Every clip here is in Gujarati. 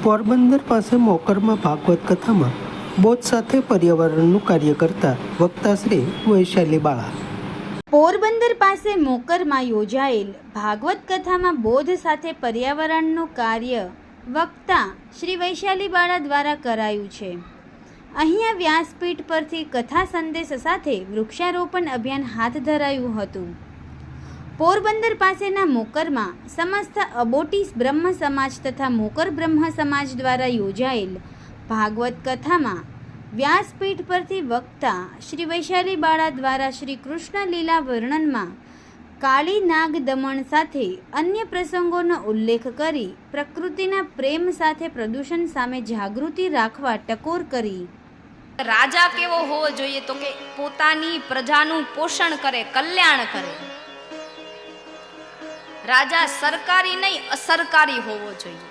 પોરબંદર પાસે મોકરમાં ભાગવત કથામાં બોધ સાથે પર્યાવરણનું કાર્ય કરતા વક્તા શ્રી વૈશાલી બાળા. પોરબંદર પાસે મોકરમાં યોજાયેલ ભાગવત કથામાં બોધ સાથે પર્યાવરણનું કાર્ય વક્તા શ્રી વૈશાલી બાળા દ્વારા કરાયું છે. અહીંયા વ્યાસપીઠ પરથી કથા સંદેશ સાથે વૃક્ષારોપણ અભિયાન હાથ ધરાયું હતું. પોરબંદર પાસેના મોકરમાં સમસ્ત અબોટીસ બ્રહ્મ સમાજ તથા મોકર બ્રહ્મ સમાજ દ્વારા યોજાયેલ ભાગવત કથામાં વ્યાસપીઠ પરથી વક્તા શ્રી વૈશાલી બાળા દ્વારા શ્રી કૃષ્ણ લીલા વર્ણનમાં કાળી નાગ દમન સાથે અન્ય પ્રસંગોનો ઉલ્લેખ કરી પ્રકૃતિના પ્રેમ સાથે પ્રદૂષણ સામે જાગૃતિ રાખવા ટકોર કરી. રાજા કેવો હોવો જોઈએ તો કે પોતાની પ્રજાનું પોષણ કરે, કલ્યાણ કરે. રાજા સરકારી નહીં અસરકારી હોવો જોઈએ.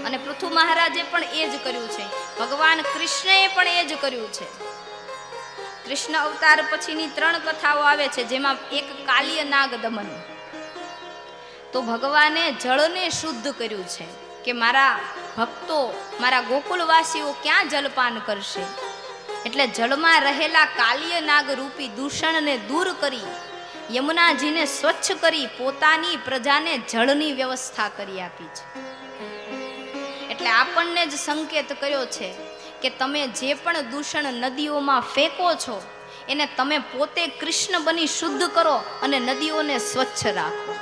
અને પૃથુ મહારાજે પણ એ જ કર્યું છે. ભગવાન કૃષ્ણએ પણ એ જ કર્યું છે. કૃષ્ણ અવતાર પછીની 3 કથાઓ આવે છે, જેમાં એક કાલિય નાગ દમન. તો ભગવાને જળને શુદ્ધ કર્યું છે કે મારા ભક્તો, મારા ગોકુળવાસીઓ ક્યાં જલપાન કરશે, એટલે જળમાં રહેલા કાલિય નાગ રૂપી દૂષણને દૂર કરી યમુનાજીને સ્વચ્છ કરી પોતાની પ્રજાને જળની વ્યવસ્થા કરી આપી છે. એટલે આપણને જ સંકેત કર્યો છે કે તમે જે પણ દૂષણ નદીઓમાં ફેંકો છો એને તમે પોતે કૃષ્ણ બની શુદ્ધ કરો અને નદીઓને સ્વચ્છ રાખો.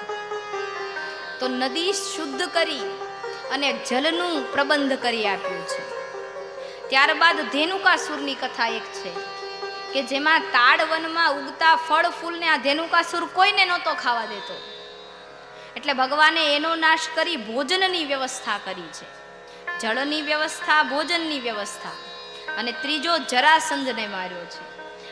તો નદી શુદ્ધ કરી અને જલનું પ્રબંધ કરી આપ્યું છે. ત્યારબાદ ધેનુકાસુરની કથા એક છે કે જેમાં તાડ વનમાં ઉગતા ફળ ફૂલને આ ધેનુકાસુર કોઈને નહોતો ખાવા દેતો, એટલે ભગવાને એનો નાશ કરી ભોજનની વ્યવસ્થા કરી છે. જળની વ્યવસ્થા, ભોજનની વ્યવસ્થા. અને ત્રીજો જરાસંધને માર્યો છે.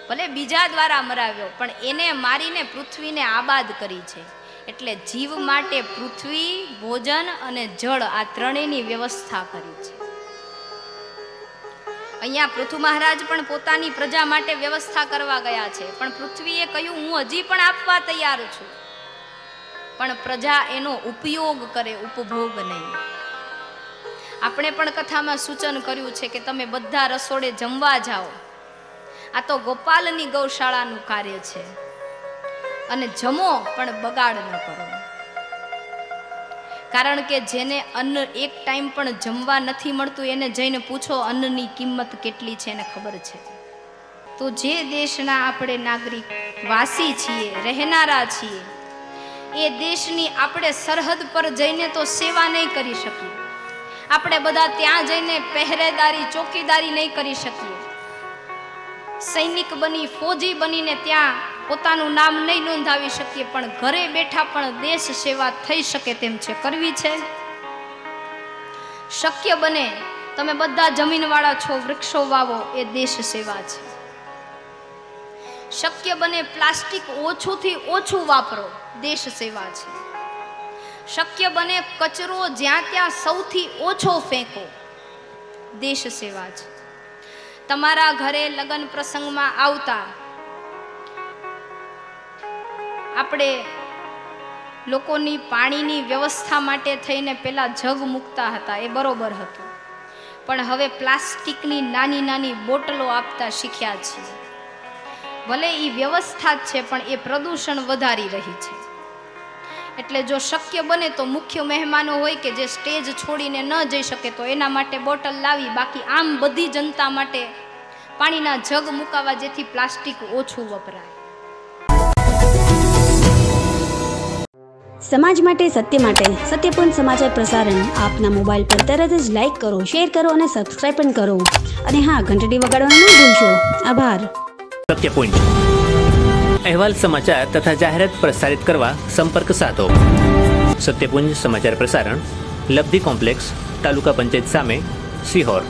ભલે બીજા દ્વારા મરાવ્યો, પણ એને મારીને પૃથ્વીને આબાદ કરી છે. એટલે જીવ માટે પૃથ્વી, ભોજન અને જળ આ ત્રણેયની વ્યવસ્થા કરી છે. અહીંયા પૃથુ મહારાજ પણ પોતાની પ્રજા માટે વ્યવસ્થા કરવા ગયા છે, પણ પૃથ્વીએ કહ્યું હું હજી પણ આપવા તૈયાર છું, પણ પ્રજા એનો ઉપયોગ કરે, ઉપભોગ નહીં. આપણે પણ કથામાં સૂચન કર્યું છે કે તમે બધા રસોડે જમવા જાઓ. આ તો ગોપાલની ગૌશાળાનું કાર્ય છે. અને જમો પણ બગાડ ન કરો, કારણ કે જેને અન્ન એક ટાઈમ પણ જમવા નથી મળતું એને જઈને પૂછો અન્નની કિંમત કેટલી છે એને ખબર છે. તો જે દેશના આપણે નાગરિક વાસી છીએ, રહેનારા છીએ, એ દેશની આપણે સરહદ પર જઈને તો સેવા નહીં કરી શકીએ. આપણે બધા ત્યાં જઈને પહેરેદારી, ચોકીદારી નહીં કરી શકીએ. સૈનિક બની, ફોજી બનીને ત્યાં પોતાનું નામ નહીં નોંધાવી શકીએ, પણ ઘરે બેઠા પણ દેશ સેવા થઈ શકે તેમ છે. કરવી છે? શક્ય બને તમે બધા જમીનવાળા છો, વૃક્ષો વાવો, એ દેશ સેવા છે. શક્ય બને પ્લાસ્ટિક ઓછુંથી ઓછું વાપરો, દેશ સેવા છે. શક્ય બને કચરો જ્યાં ત્યાં સૌથી ઓછો ફેંકો, દેશ સેવા છે. તમારા ઘરે લગ્ન પ્રસંગમાં આવતા આપણે લોકોની પાણીની વ્યવસ્થા માટે થઈને પેલા જગ મૂકતા હતા, એ બરોબર હતું, પણ હવે પ્લાસ્ટિકની નાની નાની બોટલો આપતા શીખ્યા છીએ. ભલે એ વ્યવસ્થા જ છે, પણ એ પ્રદૂષણ વધારી રહી છે. એટલે જો શક્ય બને તો મુખ્ય મહેમાનો હોય કે જે સ્ટેજ છોડીને ન જઈ શકે, તો એના માટે બોટલ લાવી, બાકી આમ બધી જનતા માટે પાણીના જગ મુકાવા, જેથી પ્લાસ્ટિક ઓછું વપરાય. સમાજ માટે, સત્ય માટે, સત્યપૂર્ણ સમાચાર પ્રસારણ આપના મોબાઈલ પર તરત જ લાઈક કરો, શેર કરો અને સબસ્ક્રાઈબ પણ કરો. અને હા, ઘંટડી વગાડવાનું ન ભૂલશો. આભાર. સત્યપુંજ અહેવાલ, સમાચાર તથા જાહેરાત પ્રસારિત કરવા સંપર્ક સાધો. સત્યપુંજ સમાચાર પ્રસારણ, લબ્ધિ કોમ્પ્લેક્સ, તાલુકા પંચાયત સામે, સિહોર.